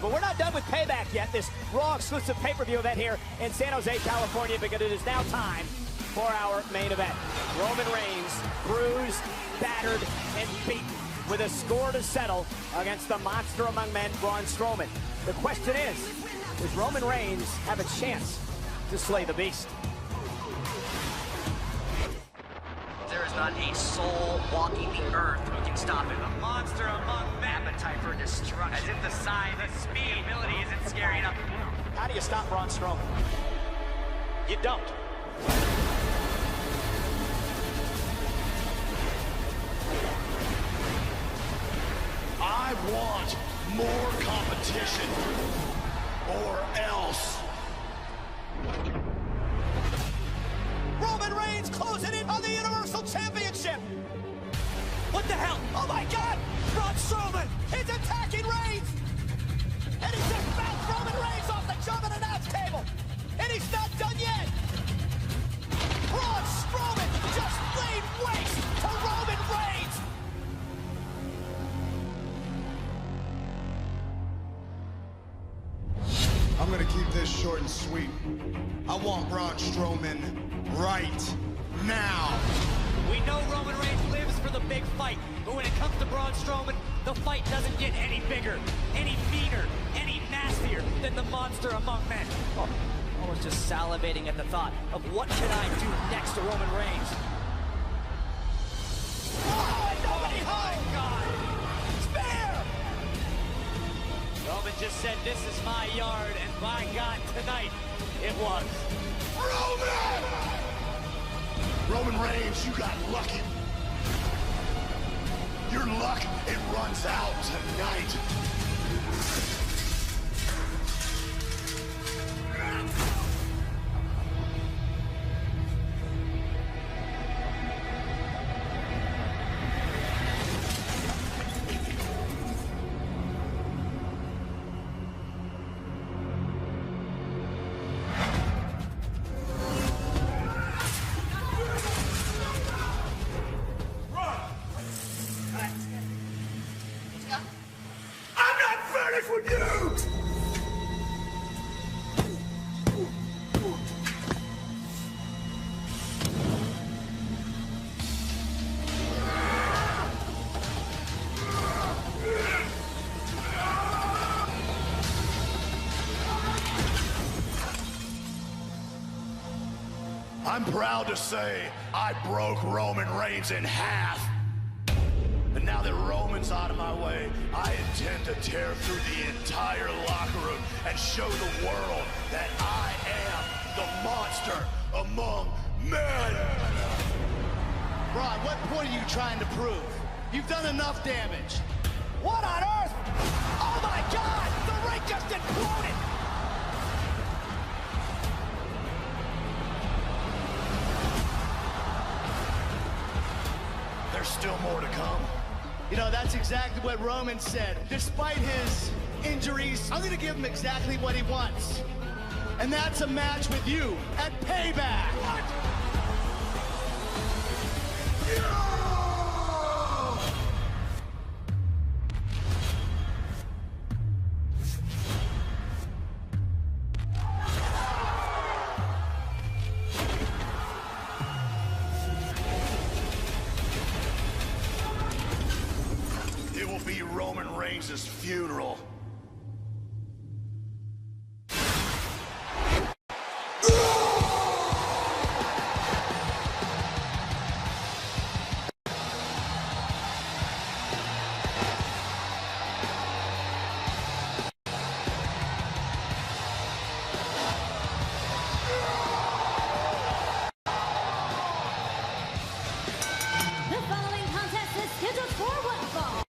But we're not done with Payback yet, this Raw exclusive pay-per-view event here in San Jose, California, because it is now time for our main event. Roman Reigns, bruised, battered, and beaten, with a score to settle against the monster among men, Braun Strowman. The question is, does Roman Reigns have a chance to slay the beast? There is not a soul walking the earth who can stop him. A monster among men. Appetite for destruction. As if the size, the speed, ability isn't scary enough. How do you stop Braun Strowman? You don't. I want more competition, or else. Roman Reigns closing in on the Universal Championship. What the hell? Oh my God! Braun Strowman is attacking Reigns! And he just bounced Roman Reigns off the jump and announce table! And he's not done yet! Braun Strowman just laid waste to Roman Reigns! I'm gonna keep this short and sweet. I want Braun Strowman right now. We know Roman Reigns lives for the big fight, but when it comes to Braun Strowman, the fight doesn't get any bigger, any meaner, any nastier than the monster among men. Oh, I was just salivating at the thought of what can I do next to Roman Reigns. Oh, and nobody home! God! Spare! Roman just said, "This is my yard," and by God, tonight, it was. Roman Reigns, you got lucky. Your luck, it runs out tonight. With you! I'm proud to say I broke Roman Reigns in half. And now that Roman's out of my way, I intend to tear through the entire locker room and show the world that I am the monster among men. Braun, what point are you trying to prove? You've done enough damage. What on earth? Oh my God! The ring just imploded! There's still more to come. You know, that's exactly what Roman said. Despite his injuries, I'm gonna give him exactly what he wants. And that's a match with you at Payback. What? It will be Roman Reigns' funeral. The following contest is scheduled for one fall.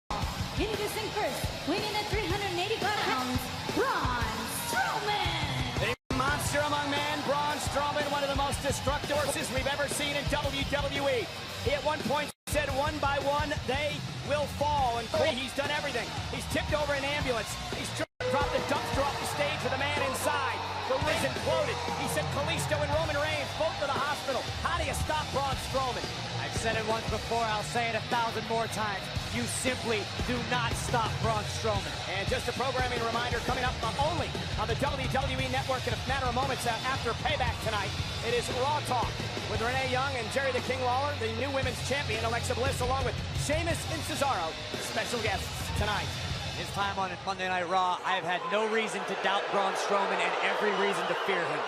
Introducing first, weighing in at 385 pounds, Braun Strowman. The monster among men, Braun Strowman, one of the most destructive forces we've ever seen in WWE. He at one point said one by one, they will fall. And he's done everything. He's tipped over an ambulance. He's dropped a dumpster off the stage with a man inside. The ring's imploded. He sent Kalisto and Roman Reigns both to the hospital. How do you stop Braun Strowman? I've said it once before, I'll say it 1,000 more times. You simply do not stop Braun Strowman. And just a programming reminder coming up only on the WWE Network in a matter of moments after Payback tonight. It is Raw Talk with Renee Young and Jerry the King Lawler, the new women's champion, Alexa Bliss, along with Sheamus and Cesaro, special guests tonight. His time on Monday Night Raw, I have had no reason to doubt Braun Strowman and every reason to fear him.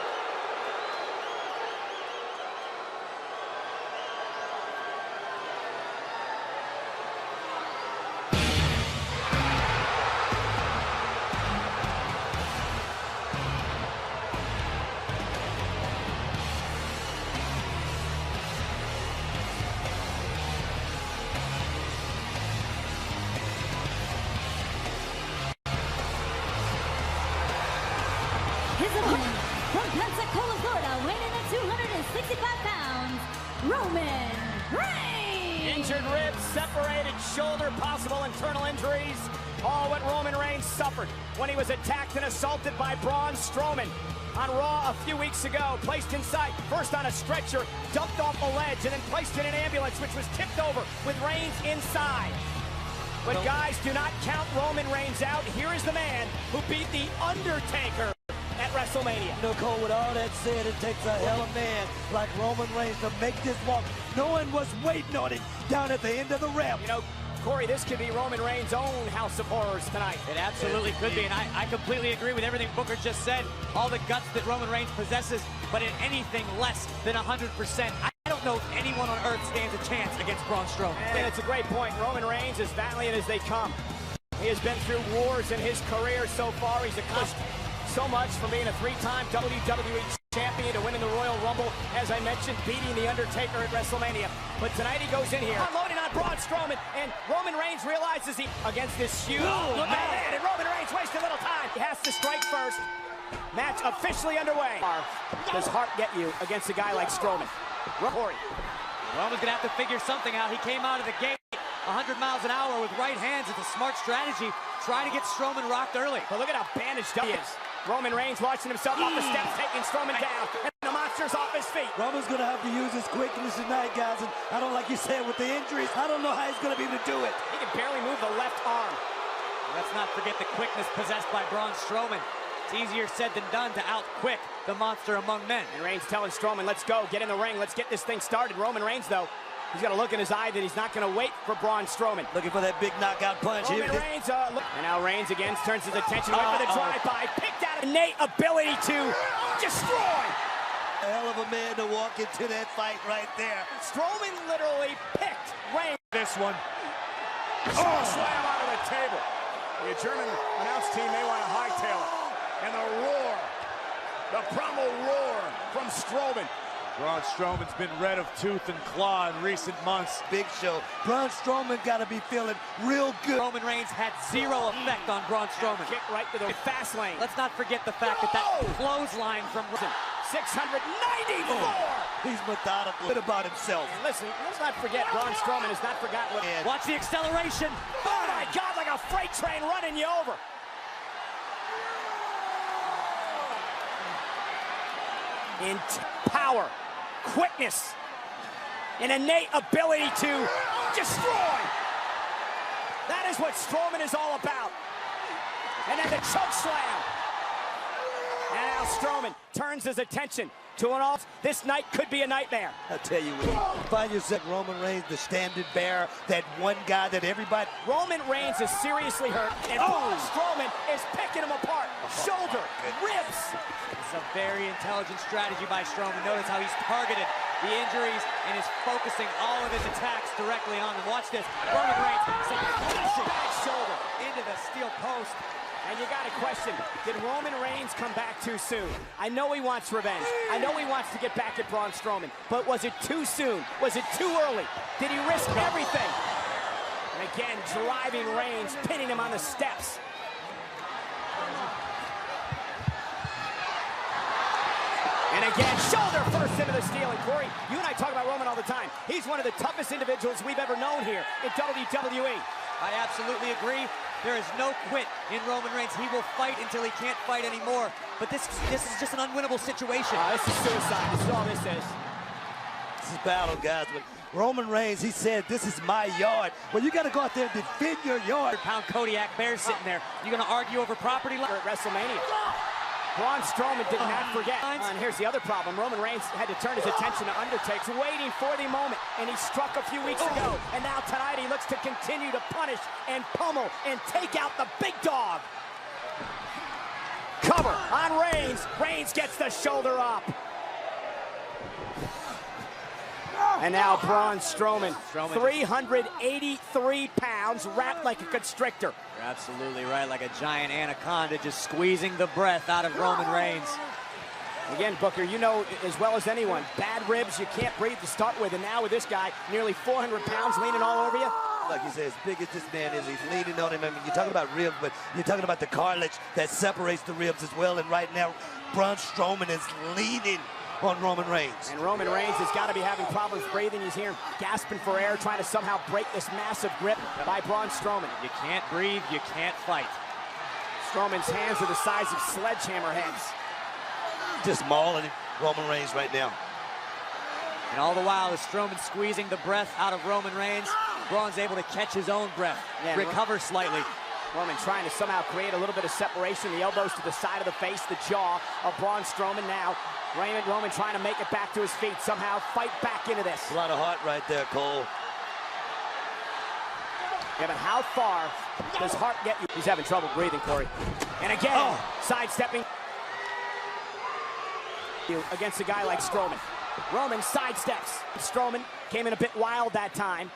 His opponent, from Pensacola, Florida, weighing in at 265 pounds, Roman Reigns. Injured ribs, separated shoulder, possible internal injuries. All what Roman Reigns suffered when he was attacked and assaulted by Braun Strowman on Raw a few weeks ago. Placed inside, first on a stretcher, dumped off a ledge, and then placed in an ambulance, which was tipped over with Reigns inside. But guys, do not count Roman Reigns out. Here is the man who beat The Undertaker at WrestleMania. You know, Cole, with all that said, it takes a hell of a man like Roman Reigns to make this walk. No one was waiting on him down at the end of the ramp. You know, Corey, this could be Roman Reigns' own House of Horrors tonight. It absolutely could be, and I completely agree with everything Booker just said. All the guts that Roman Reigns possesses, but in anything less than 100%. I don't know if anyone on earth stands a chance against Braun Strowman. And it's a great point. Roman Reigns is valiant as they come. He has been through wars in his career so far. He's accomplished so much, from being a three-time WWE champion to winning the Royal Rumble, as I mentioned, beating The Undertaker at WrestleMania. But tonight he goes in here, unloading on Braun Strowman, and Roman Reigns realizes he, against this huge man, and Roman Reigns wastes a little time. He has to strike first. Match officially underway. Does heart get you against a guy like Strowman? Corey. Roman's gonna have to figure something out. He came out of the gate 100 miles an hour with right hands. It's a smart strategy. Try to get Strowman rocked early. But look at how bandaged he is. Roman Reigns launching himself off the steps, taking Strowman down, and the monster's off his feet. Roman's going to have to use his quickness tonight, guys, and I don't like you said with the injuries, I don't know how he's going to be able to do it. He can barely move the left arm. Let's not forget the quickness possessed by Braun Strowman. It's easier said than done to out-quick the monster among men. And Reigns telling Strowman, let's go, get in the ring, let's get this thing started. Roman Reigns, though, he's got a look in his eye that he's not going to wait for Braun Strowman. Looking for that big knockout punch. Roman Reigns, and now Reigns again turns his attention away for the drive-by. Picked out innate ability to destroy. A hell of a man to walk into that fight right there. Strowman literally picked Reigns. This one. Oh, slam out of the table. The German announce team may want to hightail it. And the roar, the promo roar from Strowman. Braun Strowman's been red of tooth and claw in recent months. Big show. Braun Strowman got to be feeling real good. Roman Reigns had zero effect on Braun Strowman. Kick right to the fast lane. Let's not forget the fact that clothesline from 694. He's methodical about himself. And listen, let's not forget Braun Strowman has not forgotten what. Watch the acceleration. Oh my God, like a freight train running you over. In power, quickness, an innate ability to destroy. That is what Strowman is all about. And then the choke slam. And now Strowman turns his attention to an all. This night could be a nightmare. I tell you what, find yourself Roman Reigns, the standard bearer, that one guy that everybody. Roman Reigns is seriously hurt, and Braun Strowman is picking him apart. Shoulder, ribs. It's a very intelligent strategy by Strowman. Notice how he's targeted the injuries and is focusing all of his attacks directly on them. Watch this. Roman Reigns smashing that shoulder into the steel post. And you got to question, did Roman Reigns come back too soon? I know he wants revenge. I know he wants to get back at Braun Strowman. But was it too soon? Was it too early? Did he risk everything? And again, driving Reigns, pinning him on the steps. And again, shoulder first into the steel. And Corey, you and I talk about Roman all the time. He's one of the toughest individuals we've ever known here in WWE. I absolutely agree. There is no quit in Roman Reigns. He will fight until he can't fight anymore. But this is just an unwinnable situation. This is suicide. This is all this is. this battle, guys. When Roman Reigns, he said, this is my yard. Well, you got to go out there and defend your yard. Pound Kodiak Bear sitting there. You gonna argue over property line? At WrestleMania. Braun Strowman did not forget. And here's the other problem. Roman Reigns had to turn his attention to Undertaker, waiting for the moment, and he struck a few weeks ago. And now tonight he looks to continue to punish and pummel and take out the big dog. Cover on Reigns. Reigns gets the shoulder up. And now Braun Strowman, 383 pounds, wrapped like a constrictor. You're absolutely right, like a giant anaconda just squeezing the breath out of Roman Reigns. Again, Booker, you know as well as anyone, bad ribs, you can't breathe to start with, and now with this guy, nearly 400 pounds leaning all over you. Like you said, as big as this man is, he's leaning on him. I mean, you're talking about ribs, but you're talking about the cartilage that separates the ribs as well, and right now, Braun Strowman is leaning on Roman Reigns. And Roman Reigns has got to be having problems breathing. He's here gasping for air, trying to somehow break this massive grip by Braun Strowman. You can't breathe, you can't fight. Strowman's hands are the size of sledgehammer heads. Just mauling Roman Reigns right now. And all the while, as Strowman squeezing the breath out of Roman Reigns, Braun's able to catch his own breath, recover slightly. Roman trying to somehow create a little bit of separation. The elbows to the side of the face, the jaw of Braun Strowman now. Roman trying to make it back to his feet, somehow fight back into this. A lot of heart right there, Cole. Yeah, but how far does Hart get you? He's having trouble breathing, Corey. And again, sidestepping against a guy like Strowman. Roman sidesteps. Strowman came in a bit wild that time.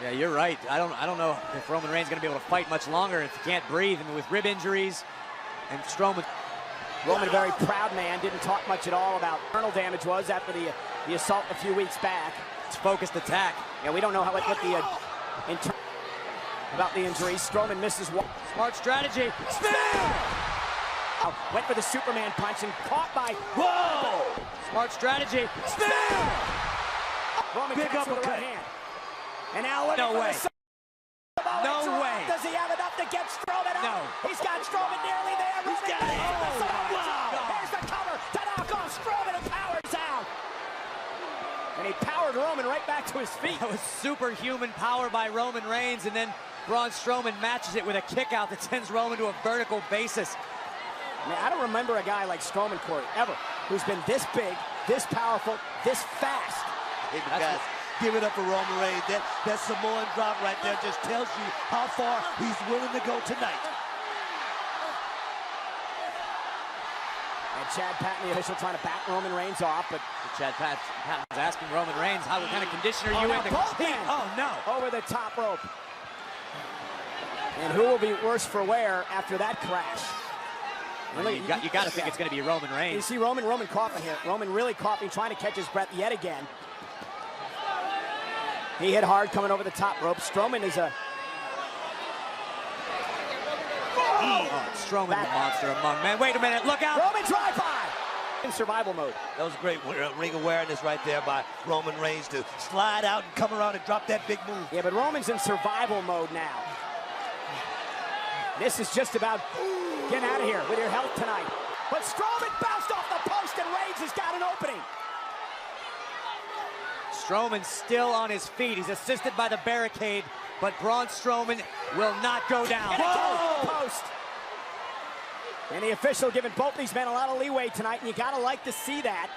Yeah, you're right. I don't know if Roman Reigns is going to be able to fight much longer if he can't breathe. I mean, with rib injuries and Strowman. Roman, a very proud man, didn't talk much at all about internal damage was after the assault a few weeks back. It's focused attack. Yeah, we don't know what about the injury. Strowman misses one. Smart strategy. Spear! Went for the Superman punch and caught by. Whoa! Smart strategy. Spear! Roman big connects with the uppercut. right hand. And now looking No for way. No way. Does he have enough to get Strowman out? No. He's got Strowman nearly there. He's got it. Wow. Here's the cover to knock off Strowman and powers out. And he powered Roman right back to his feet. That was superhuman power by Roman Reigns, and then Braun Strowman matches it with a kick out that sends Roman to a vertical basis. Man, I don't remember a guy like Strowman, Corey, ever, who's been this big, this powerful, this fast. Hey, guys, give it up for Roman Reigns. That Samoan drop right there just tells you how far he's willing to go tonight. And Chad Patton, the official, trying to back Roman Reigns off, but Chad Patton was asking Roman Reigns, what kind of condition are you in? both men. Oh, no. Over the top rope. And who will be worse for wear after that crash? You got to think it's going to be Roman Reigns. You see Roman coughing here. Roman really coughing, trying to catch his breath yet again. He hit hard coming over the top rope. Strowman is a... Strowman, the monster among men. Wait a minute, look out! Roman drive-by! In survival mode. That was great ring awareness right there by Roman Reigns to slide out and come around and drop that big move. Yeah, but Roman's in survival mode now. This is just about getting out of here with your health tonight. But Strowman bounced off the post and Reigns has got an opening. Strowman still on his feet. He's assisted by the barricade, but Braun Strowman will not go down. And again, post. And the official giving both these men a lot of leeway tonight, and you gotta like to see that,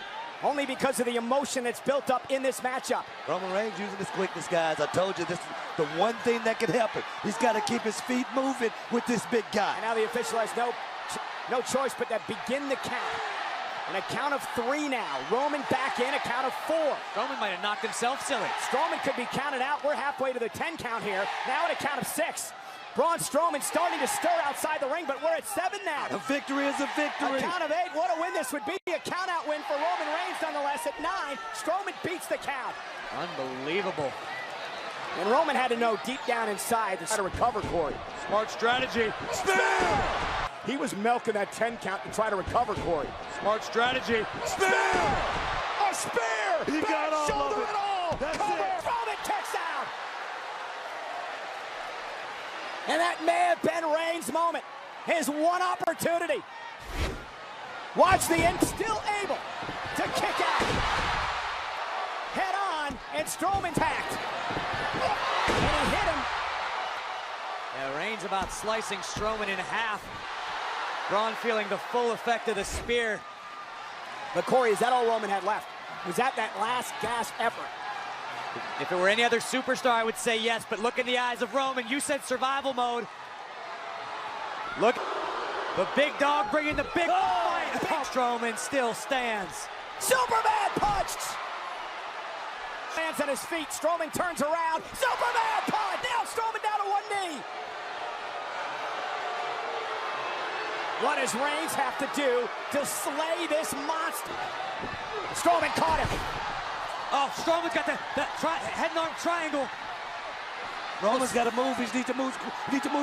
only because of the emotion that's built up in this matchup. Roman Reigns using his quickness, guys. I told you this is the one thing that could help him. He's got to keep his feet moving with this big guy. And now the official has no choice but to begin the count. And a count of 3 now. Roman back in, a count of 4. Strowman might have knocked himself silly. Strowman could be counted out. We're halfway to the 10 count here. Now at a count of 6. Braun Strowman starting to stir outside the ring, but we're at 7 now. A victory is a victory. A count of 8. What a win this would be. A count-out win for Roman Reigns nonetheless at 9. Strowman beats the count. Unbelievable. And Roman had to know deep down inside to try to recover, Corey. Smart strategy. Spear! He was milking that 10 count to try to recover, Corey. Smart strategy. Spear! A spear! He got all of it. That's Cover. it. Roman kicks out. And that may have been Reigns' moment. His one opportunity. Watch the end, still able to kick out. head on, and Strowman's hacked. And he hit him. Yeah, Reigns about slicing Strowman in half. Braun feeling the full effect of the spear. But Corey, is that all Roman had left? Was that last gasp effort? If it were any other superstar, I would say yes, but look in the eyes of Roman. You said survival mode. Look, the big dog bringing the big fight. Strowman still stands. Superman punched! Lands on his feet, Strowman turns around. Superman punch! Now Strowman down to one knee. What does Reigns have to do to slay this monster? Strowman caught him. Oh, Strowman's got the head and arm triangle. Roman's got to move. He needs to move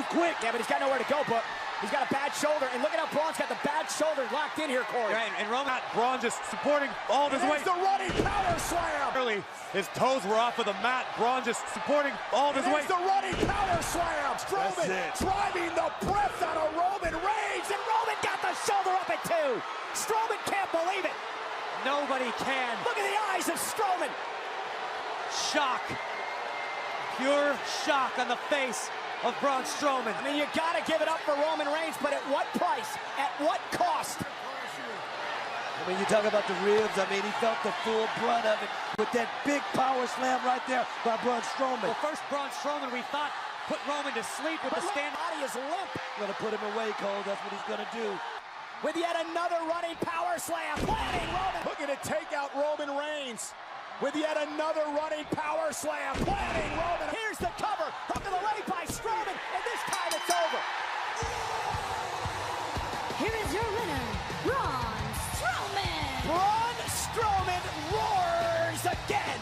quick. Yeah, but he's got nowhere to go, but he's got a bad shoulder. And look at how Braun's got the bad shoulder locked in here, Corey. Right, and Roman, Braun just supporting all of his weight. the running power slam. Early, his toes were off of the mat. Braun just supporting all of his weight. the running power slam. Strowman driving the breath out of Roman Reigns, and Roman got the shoulder up at two. Strowman can't believe it. Nobody can. Look at the eyes of Strowman. Shock. Pure shock on the face of Braun Strowman. I mean, you got to give it up for Roman Reigns, but at what price? At what cost? I mean, you talk about the ribs. I mean, he felt the full brunt of it with that big power slam right there by Braun Strowman. Well, first Braun Strowman, we thought, put Roman to sleep with the stand. Body is limp. Gonna put him away, Cole. That's what he's gonna do. With yet another running power slam. Planting Roman. Looking to take out Roman Reigns. With yet another running power slam. Planting Roman. Here's the cover. Hook of the leg by Strowman. And this time it's over. Here is your winner, Braun Strowman. Braun Strowman roars again.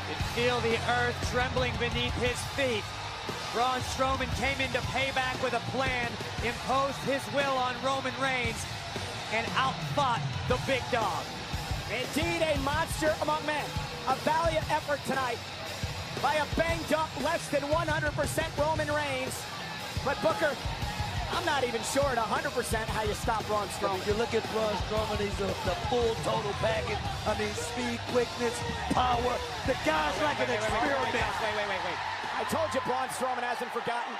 You can feel the earth trembling beneath his feet. Braun Strowman came into payback with a plan, imposed his will on Roman Reigns, and outfought the big dog. Indeed, a monster among men. A valiant effort tonight by a banged-up, less than 100% Roman Reigns. But Booker, I'm not even sure at 100% how you stop Braun Strowman. If you look at Braun Strowman, he's the full total package. I mean, speed, quickness, power. The guy's like an experiment. Wait. I told you Braun Strowman hasn't forgotten.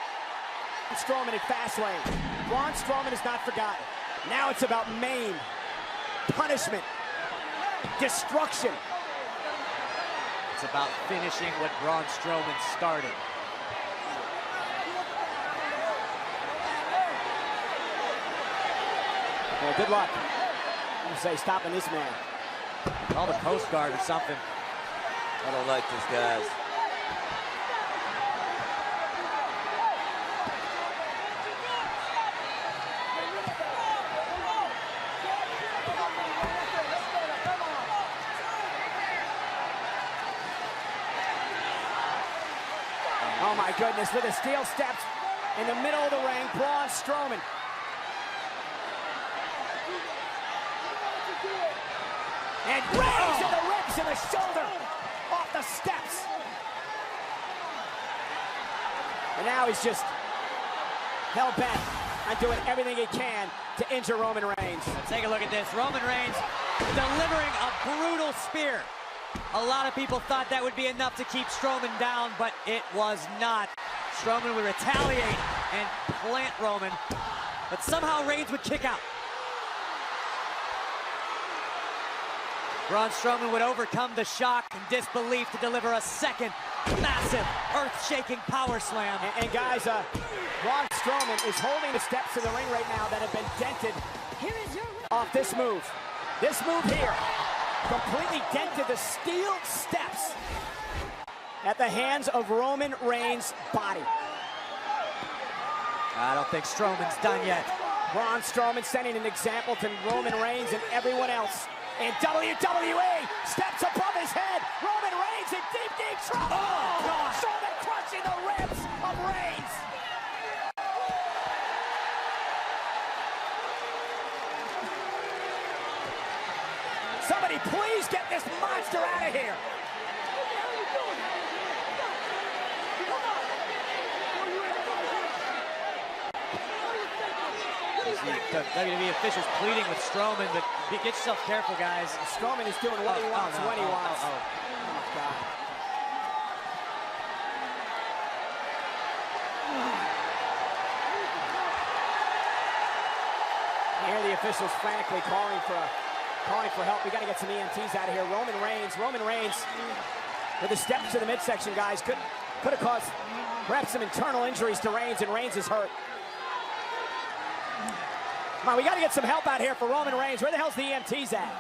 Strowman in Fastlane. Braun Strowman is not forgotten. Now it's about maim, punishment, destruction. It's about finishing what Braun Strowman started. Well, good luck. I'm say stopping this man. Call the Coast Guard or something. I don't like this, guys. Oh my goodness, with the steel steps in the middle of the ring, Braun Strowman. And Reigns to the ribs and the shoulder off the steps. And now he's just hell-bent on doing everything he can to injure Roman Reigns. Now take a look at this. Roman Reigns delivering a brutal spear. A lot of people thought that would be enough to keep Strowman down, but it was not. Strowman would retaliate and plant Roman, but somehow Reigns would kick out. Braun Strowman would overcome the shock and disbelief to deliver a second massive, earth-shaking power slam. And guys, Braun Strowman is holding the steps of the ring right now that have been dented Here is your off this move. This move here completely dented the steel steps at the hands of Roman Reigns' body. I don't think Strowman's done yet. Braun Strowman setting an example to Roman Reigns and everyone else. And WWE steps above his head. Roman Reigns in deep, deep trouble. Oh, God. Strowman crushing the ribs of Reigns. Somebody please get this monster out of here. You see WWE officials pleading with Strowman, but get yourself careful, guys. Strowman is doing what he wants when he wants. Oh my God. You hear the officials frantically calling for help. We got to get some EMTs out of here. Roman Reigns with the steps to the midsection, guys, could have caused perhaps some internal injuries to Reigns, and Reigns is hurt. Come on, we got to get some help out here for Roman Reigns. Where the hell's the EMTs at?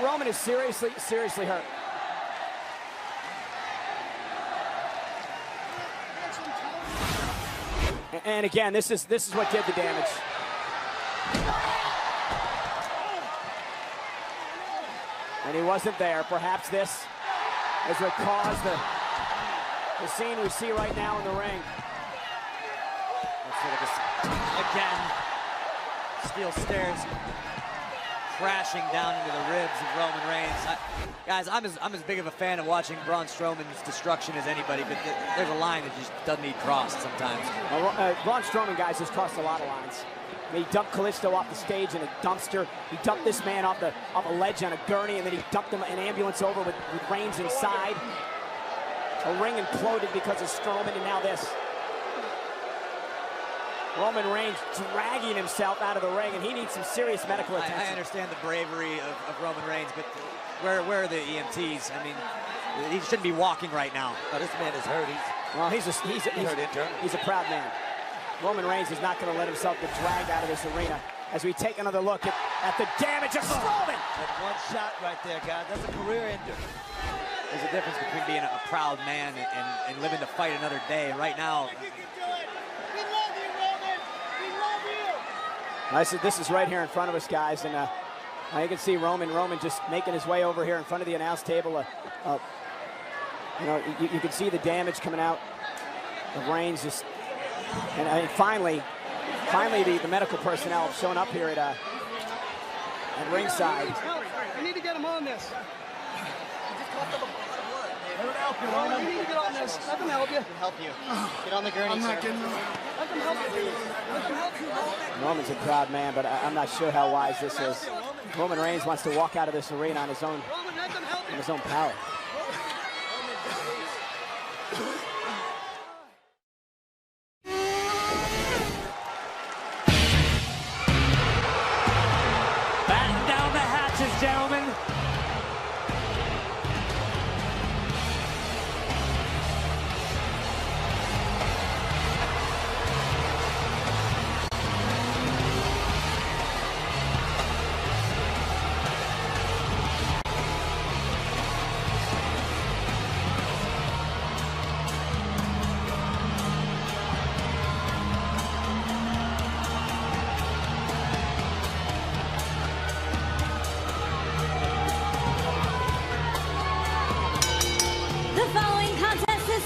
Roman is seriously hurt. And again, this is what did the damage. And he wasn't there. Perhaps this is what caused the scene we see right now in the ring. Again, steel stairs crashing down into the ribs of Roman Reigns. Guys, I'm as big of a fan of watching Braun Strowman's destruction as anybody, but there's a line that just doesn't need crossed sometimes. Braun Strowman, guys, has crossed a lot of lines. I mean, he dumped Kalisto off the stage in a dumpster. He dumped this man off a ledge on a gurney, and then he dumped him an ambulance over with Reigns inside. A ring imploded because of Strowman, and now this. Roman Reigns dragging himself out of the ring, and he needs some serious medical attention. I understand the bravery of Roman Reigns, but where are the EMTs? I mean, he shouldn't be walking right now. Oh, this man is hurt. He's a proud man. Roman Reigns is not going to let himself get dragged out of this arena as we take another look at the damage of Strowman. That's one shot right there, guys. That's a career ender. There's a difference between being a proud man and living to fight another day. Right now, this is right here in front of us, guys, and you can see Roman just making his way over here in front of the announce table. You know, you can see the damage coming out of Reigns. And finally, the medical personnel have shown up here at ringside. We need to get him on this. You need to get on this. Let them help you. Help you. Get on the gurney, I'm not getting them. Let them help you. Let them help you. Roman's a proud man, but I'm not sure how wise this is. Roman Reigns wants to walk out of this arena on his own power. batten down the hatches, gentlemen.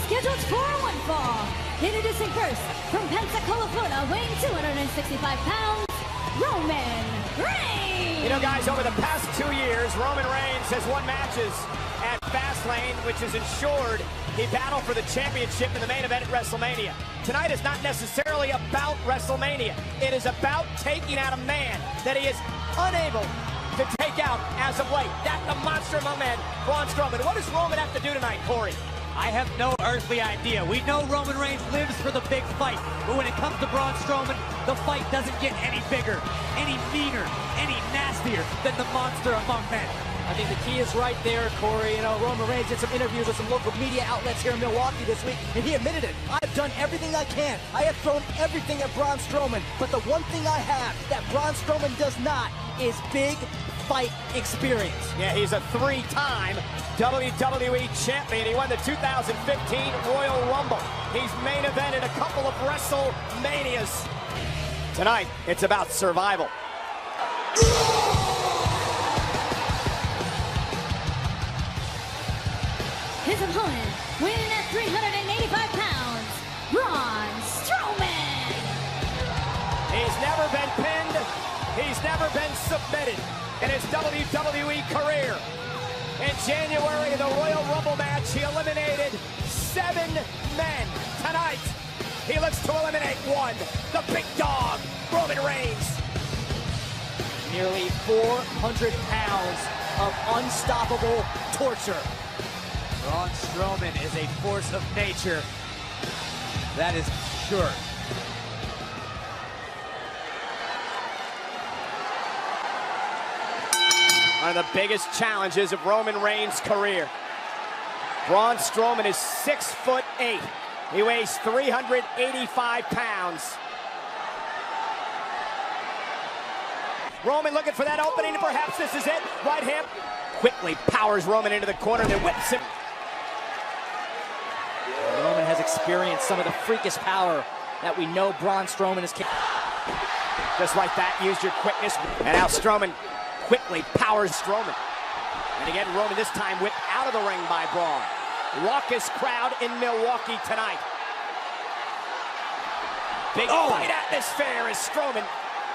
Scheduled for one fall. Introducing first, from Pensacola, Florida, weighing 265 pounds, Roman Reigns. You know, guys, over the past 2 years, Roman Reigns has won matches at Fastlane, which has ensured he battled for the championship in the main event at WrestleMania. Tonight is not necessarily about WrestleMania. It is about taking out a man that he is unable to take out as of late. That's the monster of a man, Braun Strowman. What does Roman have to do tonight, Corey? I have no earthly idea. We know Roman Reigns lives for the big fight, but when it comes to Braun Strowman, the fight doesn't get any bigger, any meaner, any nastier than the monster among men. I think the key is right there, Corey. You know, Roman Reigns did some interviews with some local media outlets here in Milwaukee this week, and he admitted it. I've done everything I can. I have thrown everything at Braun Strowman, but the one thing I have that Braun Strowman does not is big fight experience. Yeah, he's a 3-time WWE champion. He won the 2015 Royal Rumble. He's main evented a couple of WrestleManias. Tonight, it's about survival. His opponent, weighing at 385 pounds, Braun Strowman. He's never been pinned. He's never been submitted in his WWE career. In January, the Royal Rumble match, he eliminated one, the big dog, Roman Reigns. Nearly 400 pounds of unstoppable torture. Braun Strowman is a force of nature. That is sure. One of the biggest challenges of Roman Reigns' career. Braun Strowman is 6'8". He weighs 385 pounds. Roman looking for that opening, and perhaps this is it. Right hand quickly powers Roman into the corner, then whips him. Roman has experienced some of the freakish power that we know Braun Strowman is capable. Just like that, use your quickness. And now Strowman quickly powers Strowman. And again, Roman this time whipped out of the ring by Braun. Raucous crowd in Milwaukee tonight. Big fight atmosphere as Strowman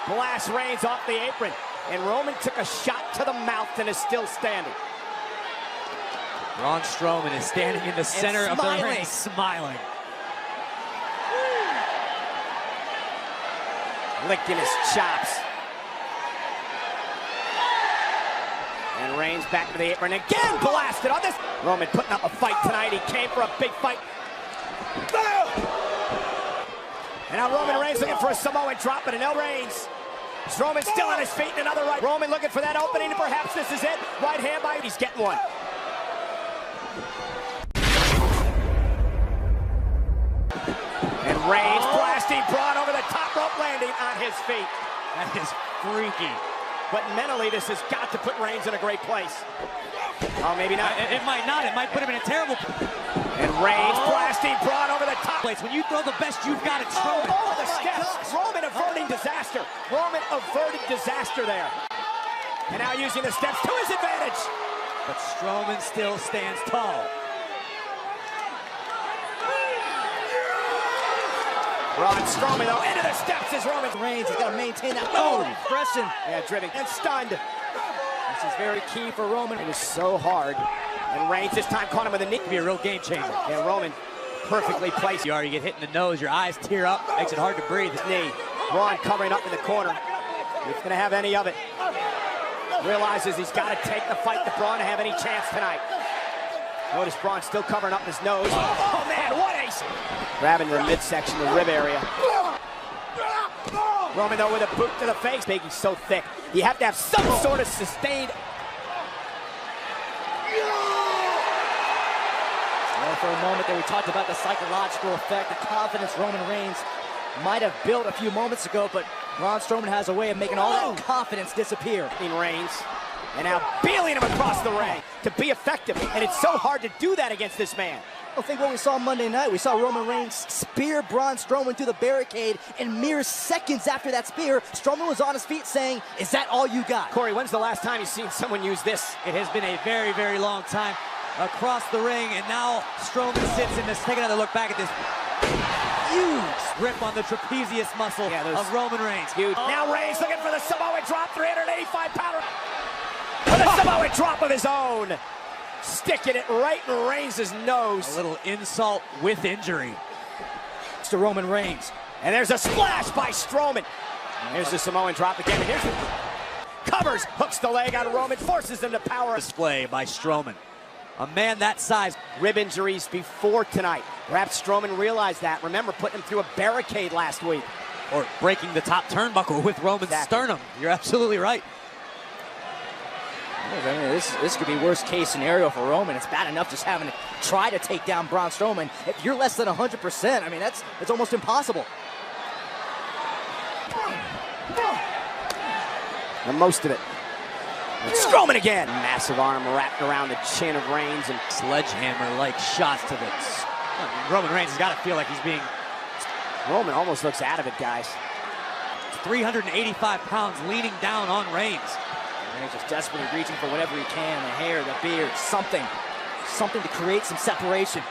blasts Reigns off the apron. And Roman took a shot to the mouth and is still standing. Braun Strowman is standing in the center of the ring, smiling. Licking his chops. And Reigns back to the apron again, blasted on this. Roman putting up a fight tonight. He came for a big fight. And now Roman Reigns looking for a Samoan drop, but no Reigns. Strowman still on his feet, and another right. Roman looking for that opening, and perhaps this is it. Right hand by, he's getting one. And Reigns blasting Braun over the top rope, landing on his feet. That is freaky. But mentally, this has got to put Reigns in a great place. Oh, maybe not. It might not. It might put him in a terrible. And Reigns blasting Braun over the top. When you throw the best you've got at Strowman. Oh, the steps. Roman averting disaster. Roman averted disaster there. And now using the steps to his advantage. But Strowman still stands tall. Braun Strowman, though, into the steps as Roman Reigns has got to maintain that impression. Yeah, driven and stunned. This is very key for Roman. It was so hard. And Reigns this time caught him with a knee. Could be a real game changer. Yeah, Roman perfectly placed. You get hit in the nose, your eyes tear up, makes it hard to breathe. His knee. Braun covering up in the corner. He's going to have any of it. Realizes he's got to take the fight to Braun to have any chance tonight. Notice Braun still covering up his nose. Oh, man, what ace! Grabbing the midsection, the rib area. Roman, though, with a boot to the face. He's so thick. You have to have some sort of sustained. Well, for a moment there, we talked about the psychological effect, the confidence Roman Reigns might have built a few moments ago, but Braun Strowman has a way of making all that confidence disappear. Reigns, and now beeling him across the ring to be effective, and it's so hard to do that against this man. I think what we saw Monday night, we saw Roman Reigns spear Braun Strowman through the barricade, and mere seconds after that spear, Strowman was on his feet saying, "Is that all you got?" Corey, when's the last time you've seen someone use this? It has been a very, very long time across the ring, and now Strowman sits in this. Take another look back at this huge grip on the trapezius muscle of Roman Reigns. Huge. Now Reigns looking for the Samoan drop, 385-pounder. For the Samoan drop of his own. Sticking it right in Reigns' nose. A little insult with injury. It's to Roman Reigns. And there's a splash by Strowman. Here's the Samoan drop again. Here's the covers, hooks the leg on Roman, forces him to power. Display by Strowman. A man that size. Rib injuries before tonight. Perhaps Strowman realized that. Remember putting him through a barricade last week. Or breaking the top turnbuckle with Roman's sternum. You're absolutely right. I mean, this could be worst case scenario for Roman. It's bad enough just having to try to take down Braun Strowman. If you're less than 100%, I mean, it's almost impossible. And most of it. And Strowman again. Massive arm wrapped around the chin of Reigns and sledgehammer-like shots to the. Roman Reigns has got to feel like he's being. Roman almost looks out of it, guys. 385 pounds leaning down on Reigns. Reigns just desperately reaching for whatever he can, the hair, the beard, something to create some separation.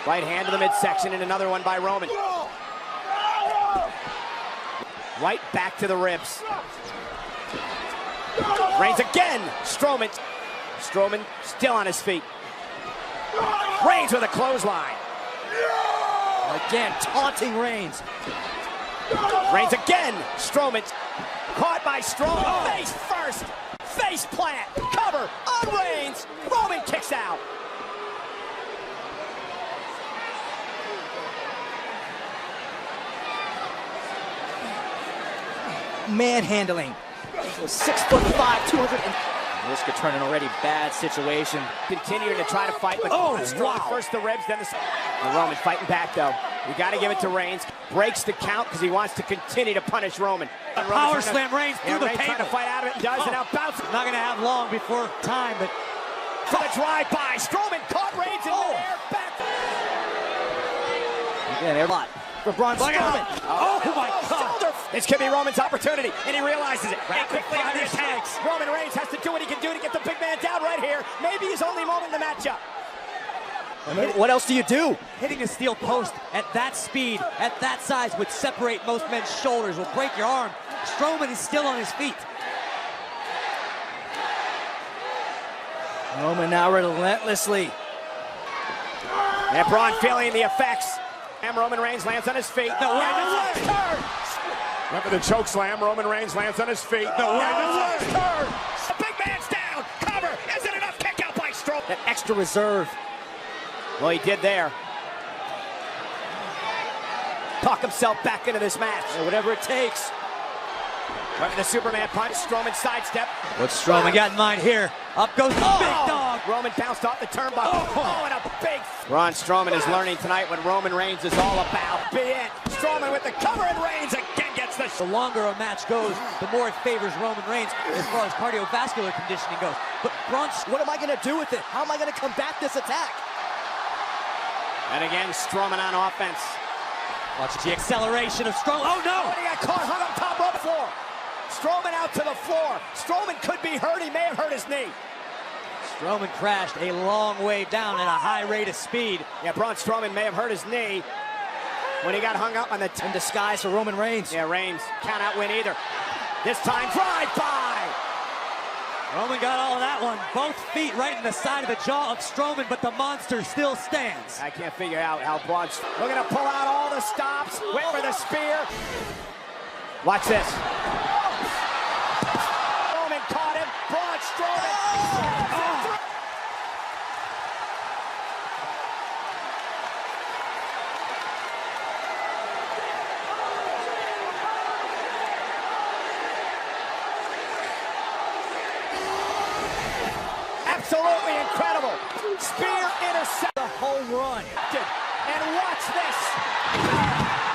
Right hand to the midsection and another one by Roman. Right back to the ribs. Reigns again. Strowman still on his feet. Reigns with a clothesline. again, taunting Reigns. Reigns again. Strowman caught by Strowman. Face first. Face plant. Cover on Reigns. Roman kicks out. Manhandling. 6'5", 200. This could turn an already bad situation. Continuing to try to fight with Strowman. Wow. First the ribs, then the Roman fighting back though. You got to give it to Reigns. Breaks the count because he wants to continue to punish Roman. Power slam Reigns through the Reigns trying to table. fight out of it and does, and now bounces. Not going to have long before time, but For the drive-by, Strowman caught Reigns in the air, back. Again, a lot for Braun Strowman. oh my God. Shoulder. This could be Roman's opportunity, and he realizes it. Rapid And quickly on fire the attack. attacks. Roman Reigns has to do what he can do to get the big man down right here. Maybe his only moment in the matchup. I mean, what else do you do? Hitting a steel post at that speed, at that size, would separate most men's shoulders, will break your arm. Strowman is still on his feet. Roman now relentlessly. And Braun feeling the effects. And Roman Reigns lands on his feet. No way. Turn. Remember the choke slam. Roman Reigns lands on his feet. Turn. The big man's down. Cover. Isn't enough. Kick out by Strowman. That extra reserve. Well, he did there. Talk himself back into this match. Yeah, whatever it takes. Right with the Superman punch. Strowman sidestep. What's Strowman got in mind here? Up goes the big dog. Roman bounced off the turnbuckle. Oh, and a big... Braun Strowman is learning tonight what Roman Reigns is all about. Be it. Strowman with the cover, and Reigns again gets the... The longer a match goes, the more it favors Roman Reigns as far as cardiovascular conditioning goes. But Braun... What am I going to do with it? How am I going to combat this attack? And again, Strowman on offense. Watch the acceleration of Strowman. Oh, no! Oh, he got caught, hung up top rope floor. Strowman out to the floor. Strowman could be hurt. He may have hurt his knee. Strowman crashed a long way down at a high rate of speed. Yeah, Braun Strowman may have hurt his knee when he got hung up on the... In disguise for Roman Reigns. Yeah, Reigns can't outwin either. This time, drive-by. Roman got all of that one. Both feet right in the side of the jaw of Strowman, but the monster still stands. I can't figure out how Braun... Looking to pull out all the stops. Went for the spear. Watch this. Strowman caught him. Braun Strowman. Absolutely incredible. Spear intercept. The home run. And watch this.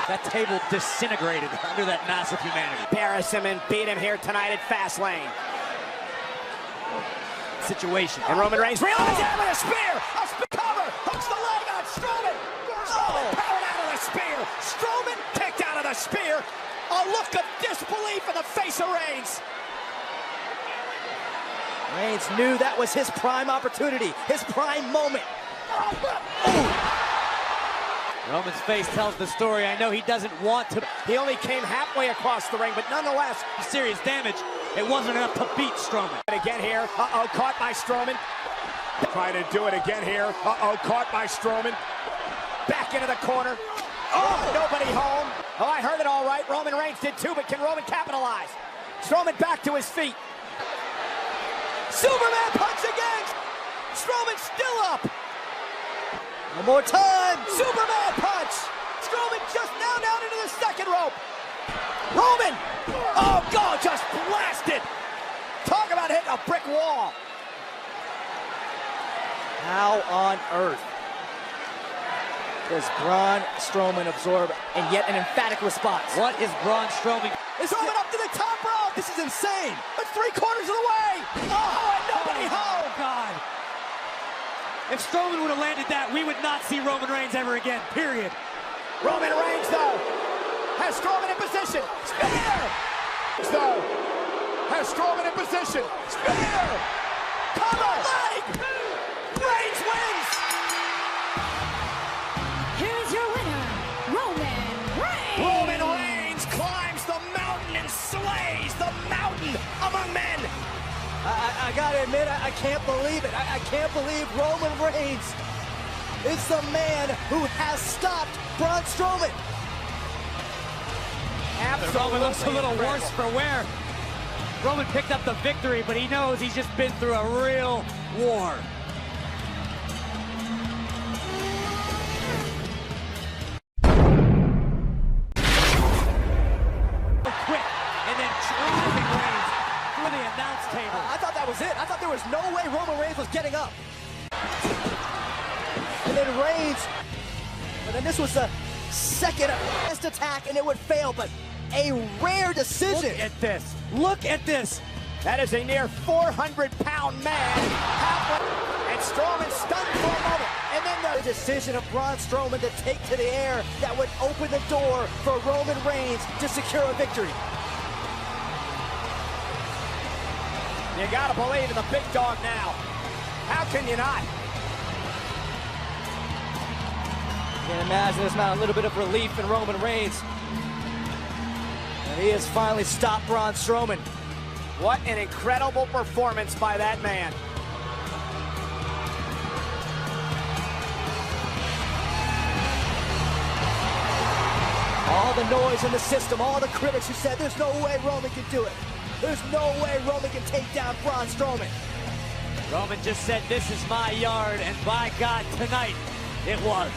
That table disintegrated under that massive humanity. Embarrass him and beat him here tonight at Fastlane. Situation. And Roman Reigns realizes it with a spear. A cover. Hooks the leg on Strowman. Strowman powered out of the spear. Strowman kicked out of the spear. A look of disbelief in the face of Reigns. Reigns knew that was his prime opportunity, his prime moment. Roman's face tells the story. I know he doesn't want to. He only came halfway across the ring, but nonetheless, Serious damage. It wasn't enough to beat Strowman. and again here, caught by Strowman. Trying to do it again here. Caught by Strowman. Back into the corner. Oh, nobody home. Oh, I heard it all right. Roman Reigns did too, but can Roman capitalize? Strowman back to his feet. Superman punch again. Strowman still up. One more time. Superman punch. Strowman just now down into the second rope. Roman. Oh, God, just blasted. Talk about hitting a brick wall. How on earth does Braun Strowman absorb and yet an emphatic response? What is Braun Strowman? Strowman up to the top rope. This is insane. It's 3/4 of the way. Oh, and nobody home. Oh, God. If Strowman would have landed that, we would not see Roman Reigns ever again, period. Roman Reigns, though, has Strowman in position. Spear! Though, has Strowman in position. Spear! Cover! Leg! Reigns wins! Here's your winner, Roman Reigns. Roman Reigns climbs the mountain and slays the mountain among men. I gotta admit, I can't believe it. I can't believe Roman Reigns is the man who has stopped Braun Strowman. Roman looks a little incredible. worse for wear. Roman picked up the victory, but he knows he's just been through a real war. Quick, and then driving Reigns through the announce table. I thought that was it. I thought there was no way Roman Reigns was getting up. And then Reigns, and then this was the second best attack, and it would fail, but a rare decision. Look at this. Look at this. That is a near 400-pound man. And Strowman stunned for a moment. And then the decision of Braun Strowman to take to the air that would open the door for Roman Reigns to secure a victory. You gotta believe in the big dog now. How can you not? You can imagine there's not a little bit of relief in Roman Reigns. And he has finally stopped Braun Strowman. What an incredible performance by that man. All the noise in the system, all the critics who said there's no way Roman can do it. There's no way Roman can take down Braun Strowman. Roman just said, this is my yard, and by God, tonight, it was.